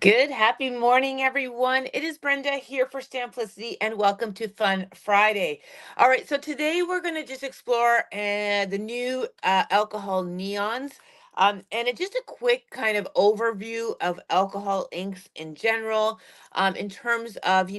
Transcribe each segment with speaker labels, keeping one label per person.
Speaker 1: Good, happy morning, everyone. It is Brenda here for Stamplicity, and welcome to Fun Friday. All right, so today we're going to just explore the new alcohol neons. And it's just a quick kind of overview of alcohol inks in general, in terms of,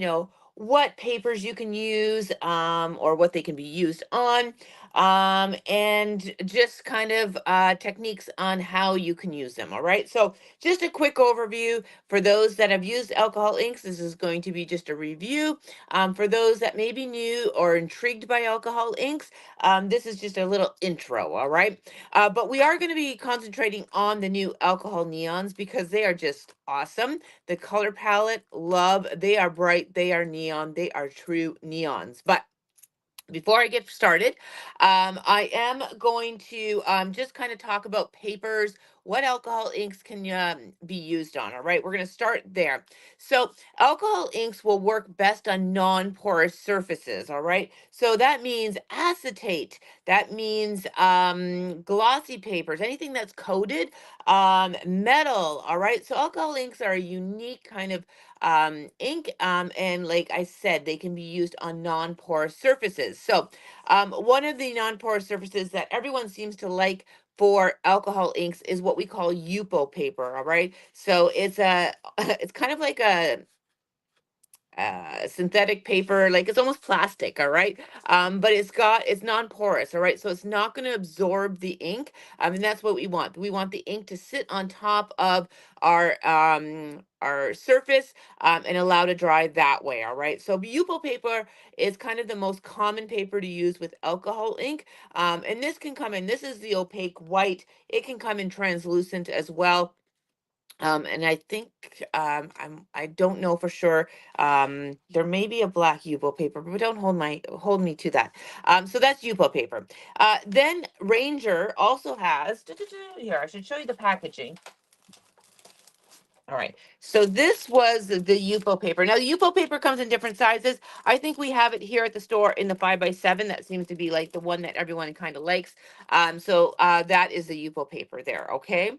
Speaker 1: what papers you can use or what they can be used on, and just kind of techniques on how you can use them. All right, so just a quick overview. For those that have used alcohol inks, this is going to be just a review. For those that may be new or intrigued by alcohol inks, this is just a little intro, all right? But we are going to be concentrating on the new alcohol neons because they are just awesome. The color palette, love. They are bright, they are neon, they are true neons. But before I get started, I am going to just kind of talk about papers, what alcohol inks can be used on. All right, we're going to start there. So, alcohol inks will work best on non porous surfaces. All right, so that means acetate, that means glossy papers, anything that's coated, metal. All right, so alcohol inks are a unique kind of ink. And like I said, they can be used on non-porous surfaces. So one of the non-porous surfaces that everyone seems to like for alcohol inks is what we call Yupo paper. All right. So it's a, it's kind of like a synthetic paper, like it's almost plastic, all right, but it's non-porous, all right, so it's not going to absorb the ink, and that's what we want the ink to sit on top of our surface, and allow to dry that way, all right. So butyl paper is kind of the most common paper to use with alcohol ink, and this is the opaque white. It can come in translucent as well, and I think I don't know for sure. There may be a black Yupo paper, but don't hold me to that. So that's Yupo paper. Then Ranger also has here. I should show you the packaging. All right. So this was the Yupo paper. Now the Yupo paper comes in different sizes. I think we have it here at the store in the 5x7. That seems to be like the one that everyone kind of likes. So that is the Yupo paper there. Okay.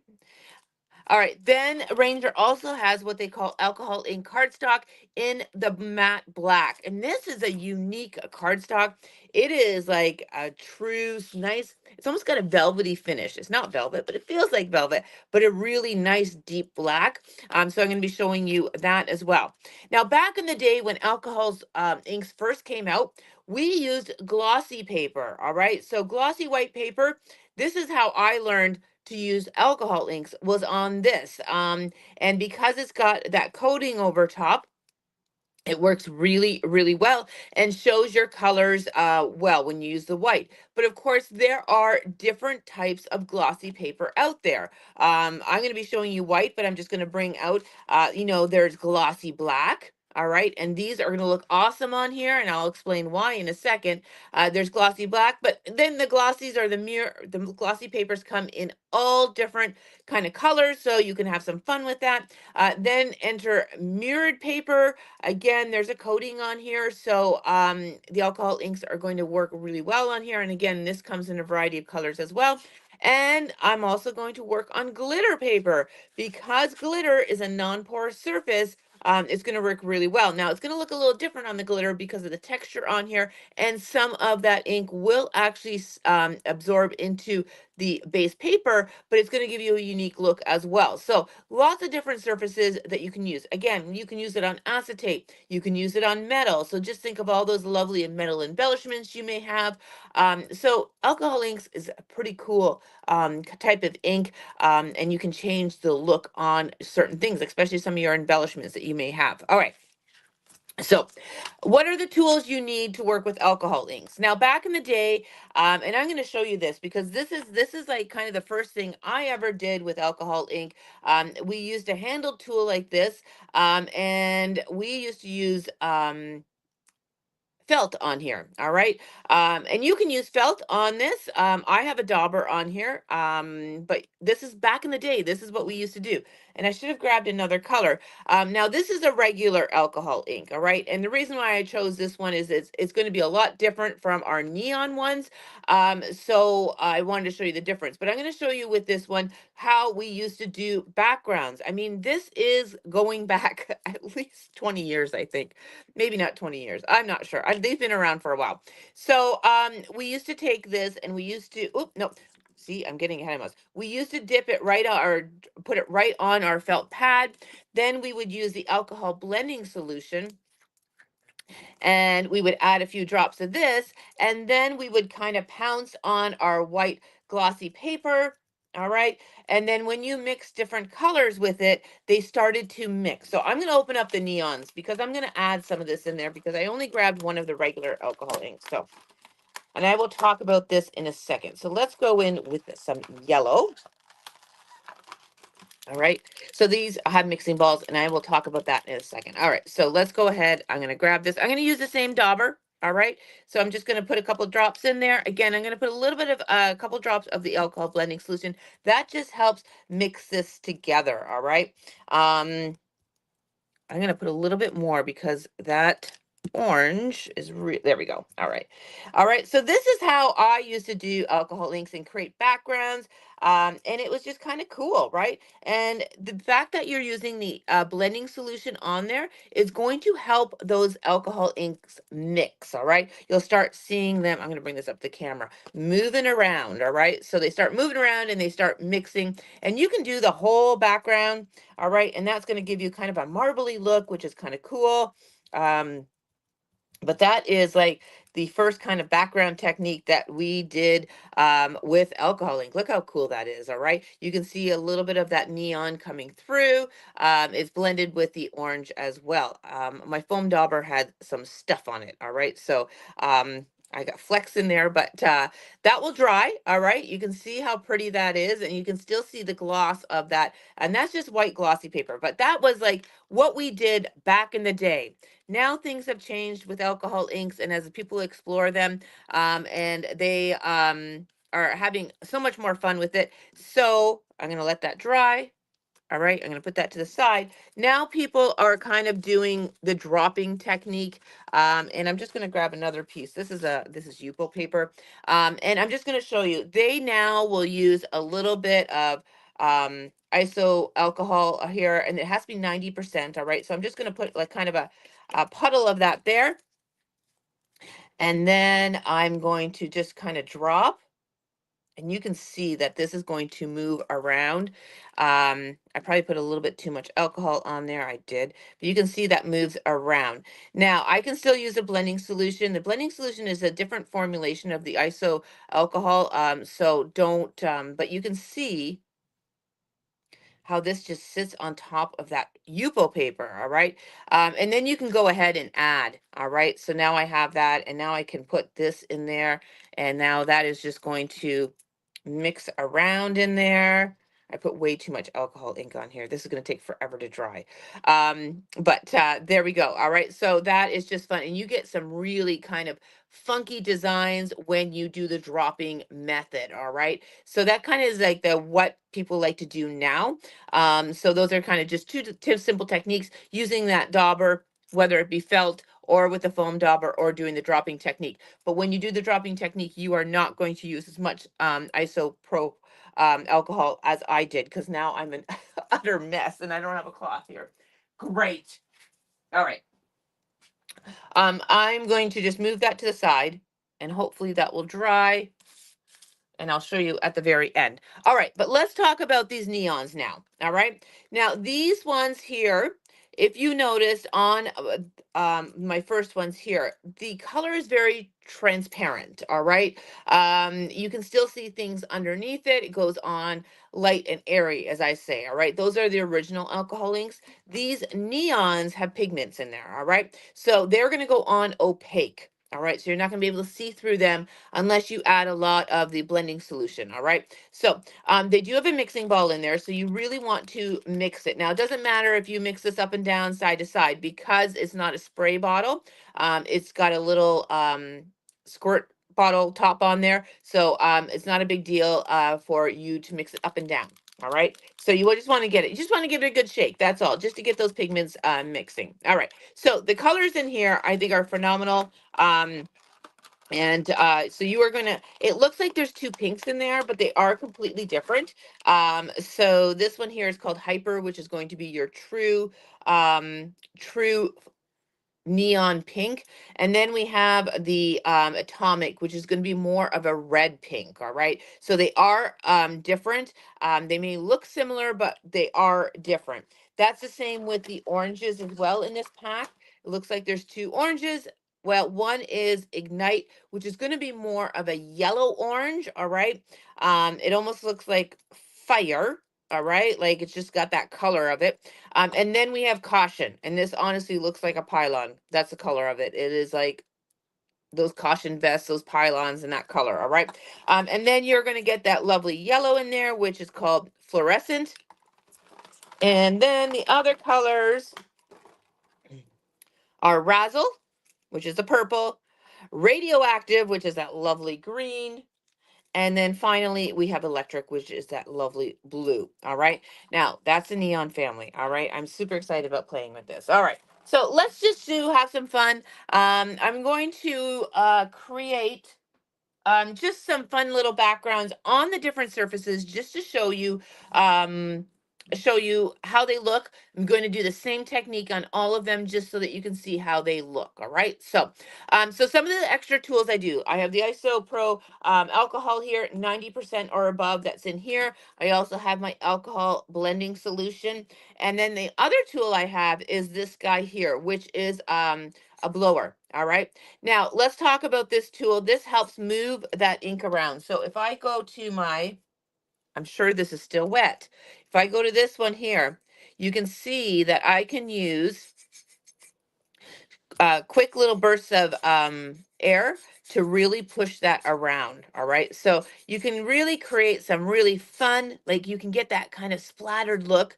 Speaker 1: All right. Then Ranger also has what they call alcohol ink cardstock in the matte black. And this is a unique cardstock. It is like a true nice, it's almost got a velvety finish. It's not velvet, but it feels like velvet, but a really nice deep black. So I'm going to be showing you that as well. Now, back in the day when alcohol's inks first came out, we used glossy paper. All right. So glossy white paper. This is how I learned to use alcohol inks was on this. And because it's got that coating over top, it works really, really well and shows your colors well when you use the white. But of course, there are different types of glossy paper out there. I'm going to be showing you white, but I'm just going to bring out, there's glossy black. All right, and these are going to look awesome on here, and I'll explain why in a second. There's glossy black, but then the glossies or the glossy papers come in all different kind of colors, so you can have some fun with that. Then enter mirrored paper. Again, there's a coating on here, so the alcohol inks are going to work really well on here. And again, this comes in a variety of colors as well. And I'm also going to work on glitter paper because glitter is a non-porous surface. It's going to work really well. Now, it's going to look a little different on the glitter because of the texture on here, and some of that ink will actually absorb into the base paper, but it's going to give you a unique look as well. So lots of different surfaces that you can use. Again, you can use it on acetate. You can use it on metal. So just think of all those lovely metal embellishments you may have. So alcohol inks is a pretty cool type of ink, and you can change the look on certain things, especially some of your embellishments that you may have. All right. So, what are the tools you need to work with alcohol inks? Now, back in the day, and I'm going to show you this because this is like kind of the first thing I ever did with alcohol ink. We used a handled tool like this, and we used to use felt on here. All right. And you can use felt on this. I have a dauber on here. But this is back in the day. This is what we used to do. And I should have grabbed another color. Now this is a regular alcohol ink. All right. And the reason why I chose this one is it's going to be a lot different from our neon ones. So I wanted to show you the difference, but I'm going to show you with this one how we used to do backgrounds. I mean, this is going back at least 20 years, I think. Maybe not 20 years. I'm not sure. They've been around for a while. So we used to take this and we used to, oop, no, see, I'm getting ahead of us. We used to dip it right on, or put it right on our felt pad. Then we would use the alcohol blending solution and we would add a few drops of this, and then we would kind of pounce on our white glossy paper. All right. And then when you mix different colors with it, they started to mix. So I'm going to open up the neons because I'm going to add some of this in there because I only grabbed one of the regular alcohol inks. So, and I will talk about this in a second. So let's go in with some yellow. All right. So these have mixing balls, and I will talk about that in a second. All right. So let's go ahead. I'm going to grab this. I'm going to use the same dauber. All right. So I'm just going to put a couple drops in there. Again, I'm going to put a little bit of a couple drops of the alcohol blending solution. That just helps mix this together. All right. I'm going to put a little bit more because that orange is there we go. All right. All right. So this is how I used to do alcohol inks and create backgrounds. And it was just kind of cool, right? And the fact that you're using the blending solution on there is going to help those alcohol inks mix. All right. You'll start seeing them. I'm going to bring this up to the camera, moving around. All right. So they start moving around and they start mixing, and you can do the whole background. All right. And that's going to give you kind of a marbly look, which is kind of cool. But that is like the first kind of background technique that we did with alcohol ink. Look how cool that is. All right. You can see a little bit of that neon coming through. It's blended with the orange as well. My foam dauber had some stuff on it. All right. So I got flecks in there, but that will dry. All right. You can see how pretty that is, and you can still see the gloss of that. And that's just white glossy paper. But that was like what we did back in the day. Now things have changed with alcohol inks, and as people explore them, and they are having so much more fun with it. So I'm going to let that dry. All right, I'm going to put that to the side. Now people are kind of doing the dropping technique, and I'm just going to grab another piece. This is Yupo paper, and I'm just going to show you. They now will use a little bit of iso alcohol here, and it has to be 90%. All right, so I'm just going to put like kind of a puddle of that there, and then I'm going to just kind of drop. And you can see that this is going to move around. I probably put a little bit too much alcohol on there. I did, but you can see that moves around. Now I can still use a blending solution. The blending solution is a different formulation of the iso alcohol. So don't, but you can see how this just sits on top of that Yupo paper, all right? And then you can go ahead and add, all right? So now I have that, and now I can put this in there, and now that is just going to mix around in there. I put way too much alcohol ink on here. This is going to take forever to dry. But there we go. All right. So that is just fun. And you get some really kind of funky designs when you do the dropping method. All right. So that kind of is like the what people like to do now. So those are kind of just two simple techniques using that dauber, whether it be felt or with the foam dauber or doing the dropping technique. But when you do the dropping technique, you are not going to use as much isopro alcohol as I did, because now I'm an utter mess and I don't have a cloth here. Great. All right. I'm going to just move that to the side, and hopefully that will dry, and I'll show you at the very end. All right, but let's talk about these neons now. All right. Now, these ones here, if you notice on my first ones here, the color is very transparent. All right. You can still see things underneath it. It goes on light and airy, as I say. All right. Those are the original alcohol inks. These neons have pigments in there. All right. So they're going to go on opaque. All right, so you're not going to be able to see through them unless you add a lot of the blending solution. All right, so they do have a mixing bowl in there, so you really want to mix it. Now, it doesn't matter if you mix this up and down, side to side, because it's not a spray bottle. It's got a little squirt bottle top on there, so it's not a big deal for you to mix it up and down. All right, so you just want to get it. You just want to give it a good shake. That's all, just to get those pigments mixing. All right, so the colors in here I think are phenomenal. And so you are gonna, it looks like there's two pinks in there, but they are completely different. So this one here is called Hyper, which is going to be your true neon pink. And then we have the Atomic, which is going to be more of a red pink. All right, so they are different. They may look similar, but they are different. That's the same with the oranges as well in this pack. It looks like there's two oranges. Well, one is Ignite, which is going to be more of a yellow orange. All right, it almost looks like fire. All right, like it's just got that color of it. And then we have Caution, and this honestly looks like a pylon. That's the color of it. It is like those caution vests, those pylons, and that color. All right. And then you're going to get that lovely yellow in there, which is called Fluorescent. And then the other colors are Razzle, which is the purple, Radioactive, which is that lovely green, and then finally, we have Electric, which is that lovely blue. All right. Now, that's the Neon family. All right. I'm super excited about playing with this. All right. So let's just have some fun. I'm going to create just some fun little backgrounds on the different surfaces just to show you how they look. I'm going to do the same technique on all of them just so that you can see how they look. All right. So so some of the extra tools I do, I have the ISO Pro alcohol here, 90% or above, that's in here. I also have my alcohol blending solution. And then the other tool I have is this guy here, which is a blower. All right. Now, let's talk about this tool. This helps move that ink around. So if I go to my, I'm sure this is still wet. If I go to this one here, you can see that I can use quick little bursts of air to really push that around. All right. So you can really create some really fun, like you can get that kind of splattered look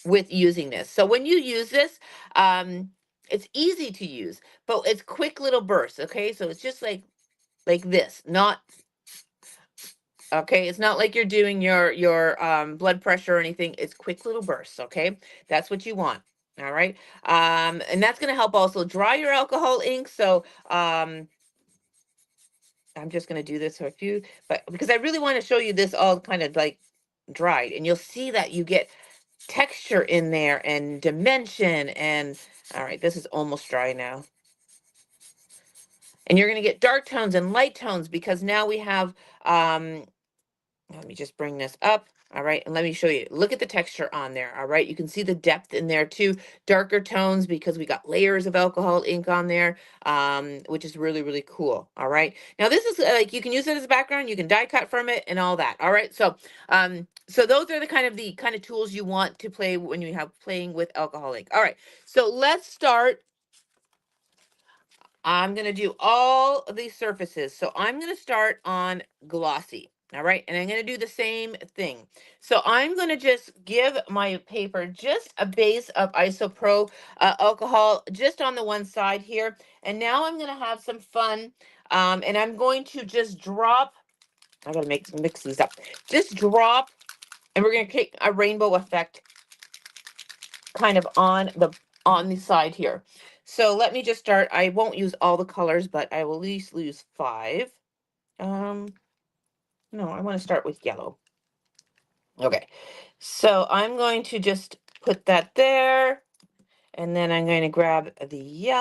Speaker 1: with using this. So when you use this, it's easy to use, but it's quick little bursts. Okay, so it's just like this, not okay. It's not like you're doing your blood pressure or anything. It's quick little bursts. Okay, that's what you want. All right, and that's going to help also dry your alcohol ink. So I'm just going to do this for a few, but because I really want to show you this all kind of like dried, and you'll see that you get texture in there and dimension. And all right, this is almost dry now. And you're going to get dark tones and light tones because now we have, let me just bring this up. All right, and let me show you. Look at the texture on there. All right, you can see the depth in there too. Darker tones because we got layers of alcohol ink on there, which is really, really cool. All right, now this is like you can use it as a background. You can die cut from it and all that. All right, so so those are the kind of tools you want to play when you have playing with alcohol ink. All right, so let's start. I'm going to do all of these surfaces. So I'm going to start on glossy. All right. And I'm going to do the same thing. So I'm going to just give my paper just a base of Isopro alcohol just on the one side here. And now I'm going to have some fun. And I'm going to just drop, I got to mix these up. Just drop, and we're going to create a rainbow effect kind of on the side here. So let me just start. I won't use all the colors, but I will at least use 5. No, I want to start with yellow. Okay, so I'm going to just put that there, and then I'm going to grab the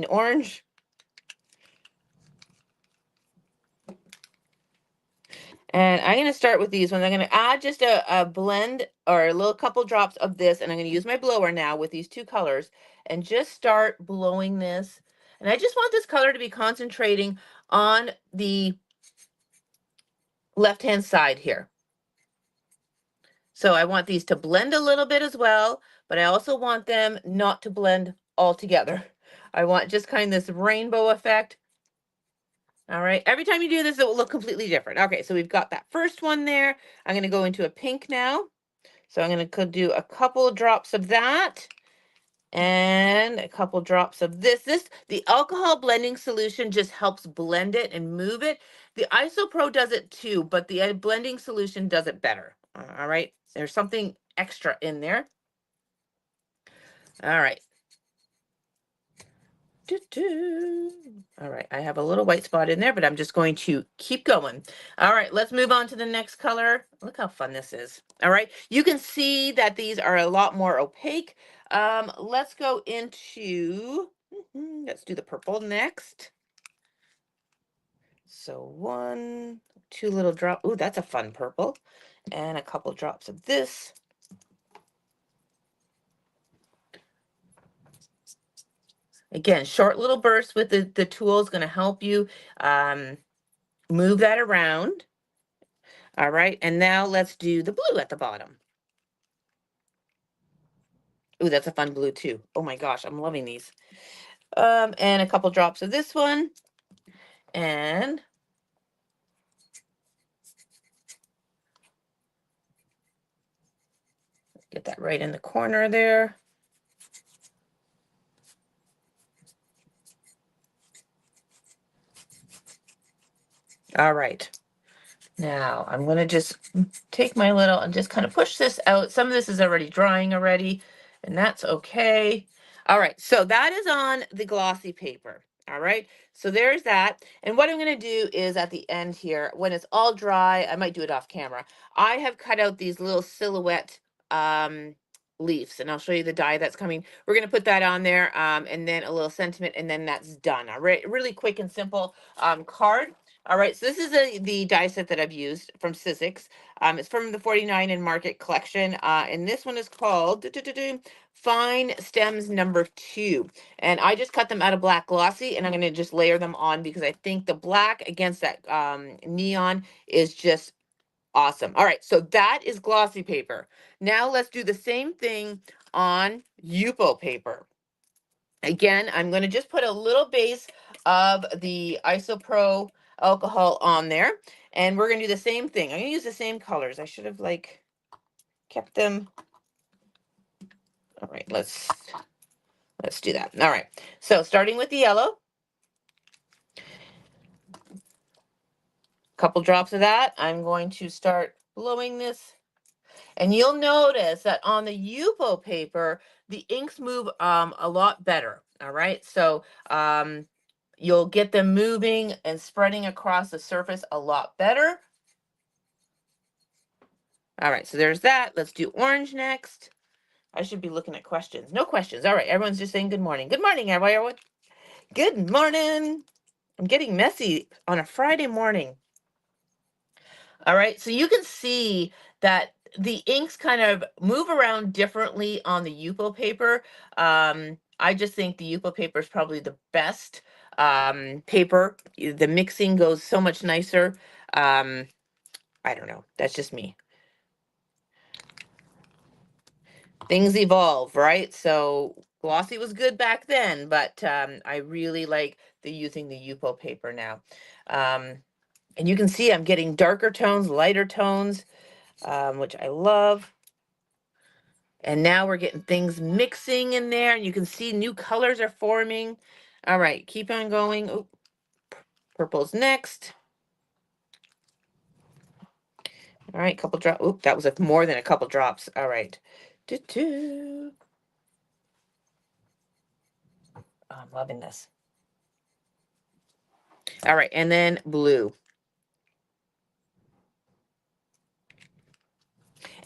Speaker 1: orange. And I'm going to start with these ones. I'm going to add just a blend or a little couple drops of this, and I'm going to use my blower now with these two colors and just start blowing this. And I just want this color to be concentrating on the left-hand side here. So I want these to blend a little bit as well, but I also want them not to blend all together. I want just kind of this rainbow effect. All right, every time you do this, it will look completely different. Okay, so we've got that first one there. I'm going to go into a pink now. So I'm going to do a couple of drops of that and a couple drops of this. The alcohol blending solution just helps blend it and move it. The IsoPro does it too, but the blending solution does it better. All right, there's something extra in there. All right. All right, I have a little white spot in there, but I'm just going to keep going. All right, let's move on to the next color. Look how fun this is. All right, you can see that these are a lot more opaque. Let's go into, let's do the purple next. So 1, 2 little drops. Ooh, that's a fun purple. And a couple drops of this. Again, short little bursts with the tool is going to help you move that around. All right, and now let's do the blue at the bottom. Ooh, that's a fun blue too. Oh my gosh, I'm loving these. And a couple drops of this one. And get that right in the corner there. All right. Now I'm going to just take my little and just kind of push this out. Some of this is already drying already, and that's okay. All right, so that is on the glossy paper. All right, so there's that. And what I'm going to do is at the end here, when it's all dry, I might do it off camera. I have cut out these little silhouette leaves, and I'll show you the die that's coming. We're going to put that on there, and then a little sentiment, and then that's done. All right, really quick and simple card. All right, so this is the die set that I've used from Sizzix. It's from the 49 in Market collection, and this one is called Fine Stems number 2. And I just cut them out of black glossy, and I'm going to just layer them on because I think the black against that neon is just awesome. All right, so that is glossy paper. Now let's do the same thing on Yupo paper. Again, I'm going to just put a little base of the IsoPro alcohol on there, and we're going to do the same thing. I'm going to use the same colors. I should have like kept them. All right, let's do that. All right, so starting with the yellow, couple drops of that. I'm going to start blowing this, and you'll notice that on the Yupo paper, the inks move a lot better. All right, so you'll get them moving and spreading across the surface a lot better. All right, so there's that. Let's do orange next. I should be looking at questions. No questions. All right, everyone's just saying good morning. Good morning, everyone. Good morning. I'm getting messy on a Friday morning. All right, so you can see that the inks kind of move around differently on the Yupo paper. I just think the Yupo paper is probably the best paper. The mixing goes so much nicer. I don't know. That's just me. Things evolve, right? So glossy was good back then, but I really like using the Yupo paper now. And you can see I'm getting darker tones, lighter tones, which I love. And now we're getting things mixing in there, and you can see new colors are forming. All right, keep on going. Oh, purple's next. All right, couple drops. Oop, that was more than a couple drops. All right. Oh, I'm loving this. All right, and then blue.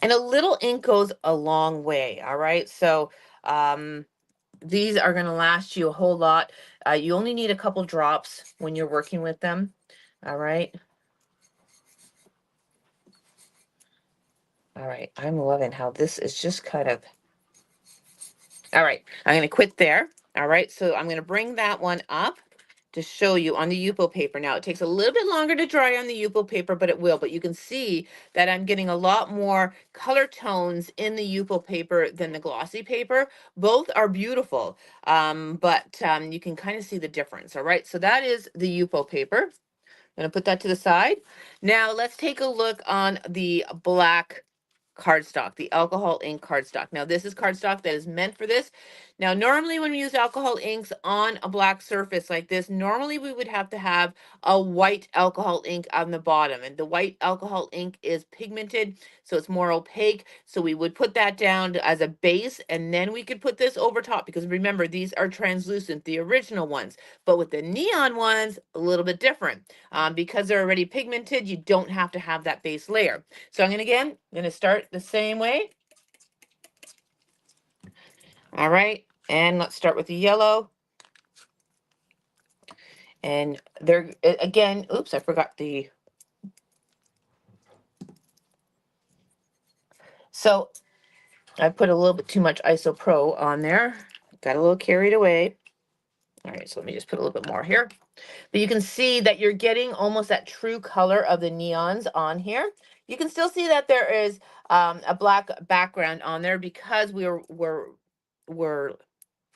Speaker 1: And a little ink goes a long way, all right? So these are going to last you a whole lot. You only need a couple drops when you're working with them, all right? All right, I'm loving how this is just kind of... All right, I'm going to quit there. All right, so I'm going to bring that one up to show you on the Yupo paper. Now, it takes a little bit longer to dry on the Yupo paper, but it will. But you can see that I'm getting a lot more color tones in the Yupo paper than the glossy paper. Both are beautiful, but you can kind of see the difference. All right, so that is the Yupo paper. I'm going to put that to the side. Now, let's take a look on the black cardstock, the alcohol ink cardstock. Now, this is cardstock that is meant for this. Now, normally when we use alcohol inks on a black surface like this, normally we would have to have a white alcohol ink on the bottom. And the white alcohol ink is pigmented, so it's more opaque. So we would put that down as a base, and then we could put this over top, because remember, these are translucent, the original ones. But with the neon ones, a little bit different. Because they're already pigmented, you don't have to have that base layer. So I'm going to start the same way. All right, and let's start with the yellow. And there, again, oops, I forgot the, so I put a little bit too much isopro on there. Got a little carried away. All right, so let me just put a little bit more here. But you can see that you're getting almost that true color of the neons on here. You can still see that there is a black background on there, because we're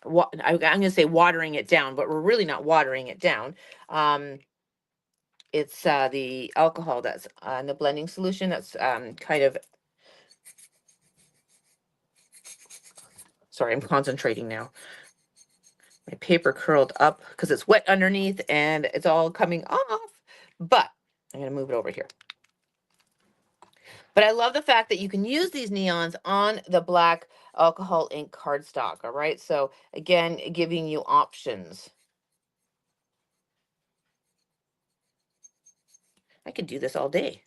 Speaker 1: I'm going to say watering it down, but we're really not watering it down. It's the alcohol that's in the blending solution that's kind of, sorry, I'm concentrating now. My paper curled up because it's wet underneath and it's all coming off, but I'm going to move it over here. But I love the fact that you can use these neons on the black alcohol ink cardstock. All right, so again, giving you options. I could do this all day.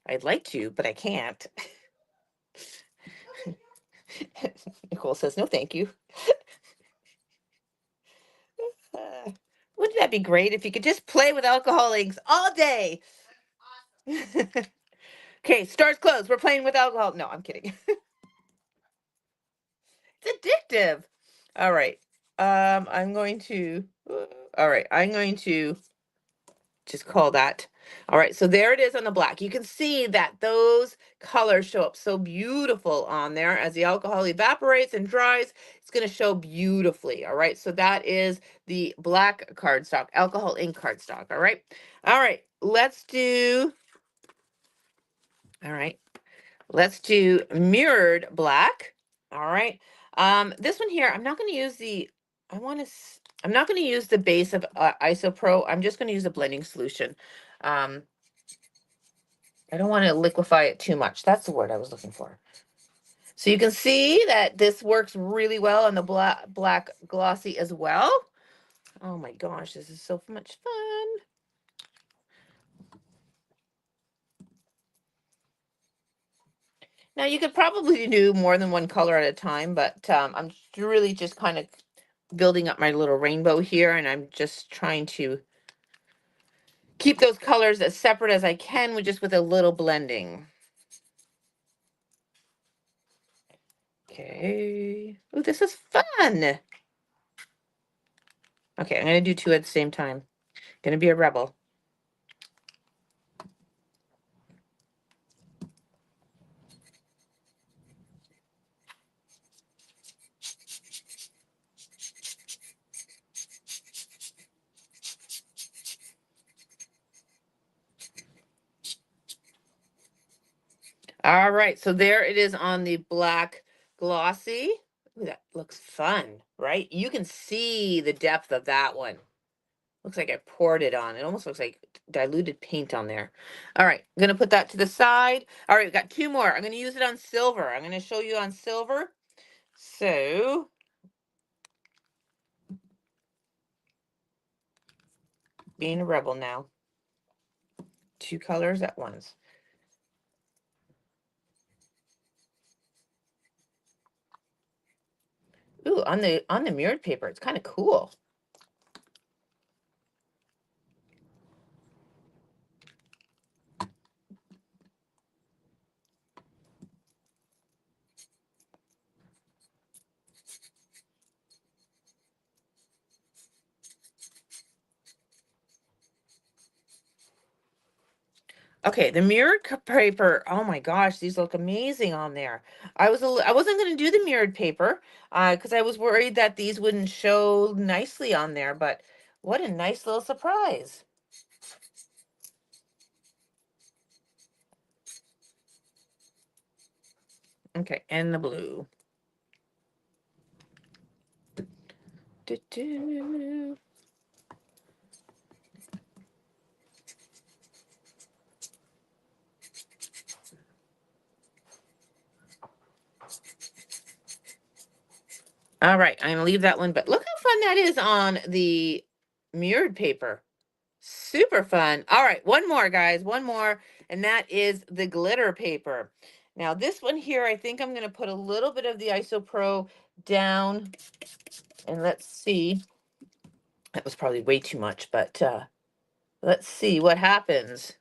Speaker 1: I'd like to, but I can't. Nicole says, no, thank you. Wouldn't that be great if you could just play with alcohol inks all day? Okay, stores closed. We're playing with alcohol. No, I'm kidding. It's addictive. All right. I'm going to, all right, I'm going to just call that. All right, so there it is on the black. You can see that those colors show up so beautiful on there. As the alcohol evaporates and dries, it's going to show beautifully. All right, so that is the black cardstock, alcohol ink cardstock. All right, let's do, all right, let's do mirrored black. All right, this one here, I'm not going to use the, I'm not going to use the base of Isopro. I'm just going to use a blending solution. Um, I don't want to liquefy it too much. That's the word I was looking for. So you can see that this works really well on the black glossy as well. Oh my gosh, this is so much fun. Now you could probably do more than one color at a time, but I'm really just kind of building up my little rainbow here, and I'm just trying to keep those colors as separate as I can, with just with a little blending. Okay. Oh, this is fun. Okay, I'm going to do two at the same time. Gonna be a rebel. All right, so there it is on the black glossy. Ooh, that looks fun, right? You can see the depth of that one. Looks like I poured it on. It almost looks like diluted paint on there. All right, I'm gonna put that to the side. All right, we've got two more. I'm gonna use it on silver. I'm gonna show you on silver. So, being a rebel now. Two colors at once. Ooh, on the mirrored paper, it's kind of cool. Okay, the mirrored paper. Oh my gosh, these look amazing on there. I wasn't going to do the mirrored paper because I was worried that these wouldn't show nicely on there, but what a nice little surprise. Okay, and the blue. Do-do. All right, I'm gonna leave that one, but look how fun that is on the mirrored paper. Super fun. All right, one more, guys, one more, and that is the glitter paper. Now, this one here, I think I'm gonna put a little bit of the IsoPro down, and let's see. That was probably way too much, but let's see what happens.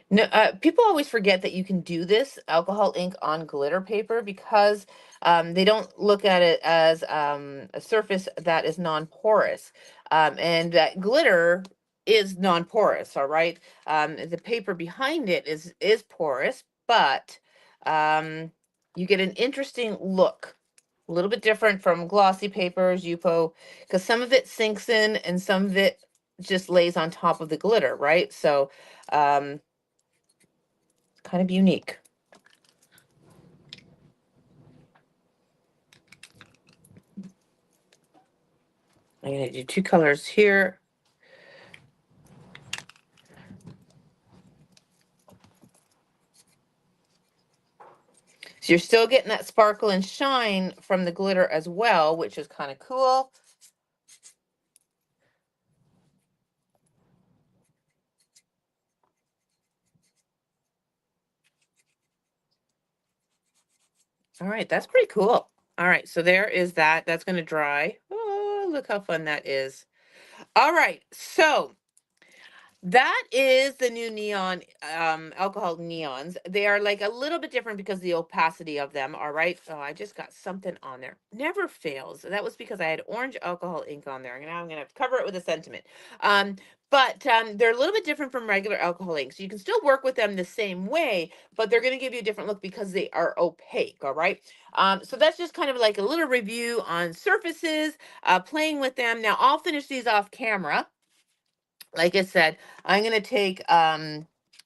Speaker 1: No, people always forget that you can do this alcohol ink on glitter paper because they don't look at it as a surface that is non-porous, and that glitter is non-porous. All right, the paper behind it is porous, but um, you get an interesting look, a little bit different from glossy papers, Yupo, because some of it sinks in and some of it just lays on top of the glitter, right? So. Kind of unique. I'm going to do two colors here. So you're still getting that sparkle and shine from the glitter as well, which is kind of cool. All right, that's pretty cool. All right, so there is that. That's going to dry. Oh, look how fun that is. All right, so that is the new neon alcohol neons. They are like a little bit different because the opacity of them, all right? Oh, I just got something on there. Never fails. That was because I had orange alcohol ink on there. And now I'm gonna have to cover it with a sentiment. But they're a little bit different from regular alcohol ink. So you can still work with them the same way, but they're gonna give you a different look because they are opaque, all right? So that's just kind of like a little review on surfaces, playing with them. Now I'll finish these off camera. Like I said, I'm going to take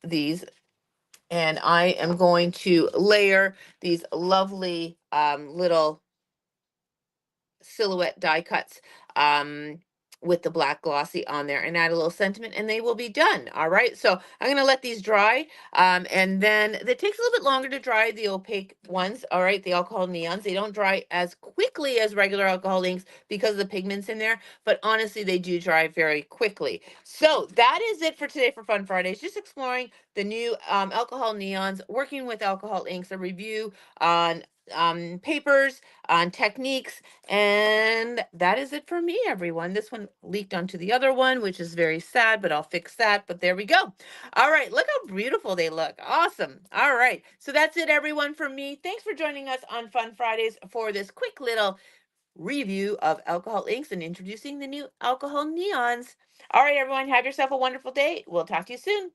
Speaker 1: these and I am going to layer these lovely little silhouette die cuts with the black glossy on there and add a little sentiment and they will be done. All right. So I'm going to let these dry. And then it takes a little bit longer to dry the opaque ones. All right. The alcohol neons, they don't dry as quickly as regular alcohol inks because of the pigments in there. But honestly, they do dry very quickly. So that is it for today for Fun Fridays. Just exploring the new alcohol neons, working with alcohol inks, a review on papers, on techniques, and that is it for me, everyone. This one leaked onto the other one, which is very sad, but I'll fix that. But there we go. All right, look how beautiful they look. Awesome. All right, so that's it, everyone, from me. Thanks for joining us on Fun Fridays for this quick little review of alcohol inks and introducing the new alcohol neons. All right, everyone, have yourself a wonderful day. We'll talk to you soon.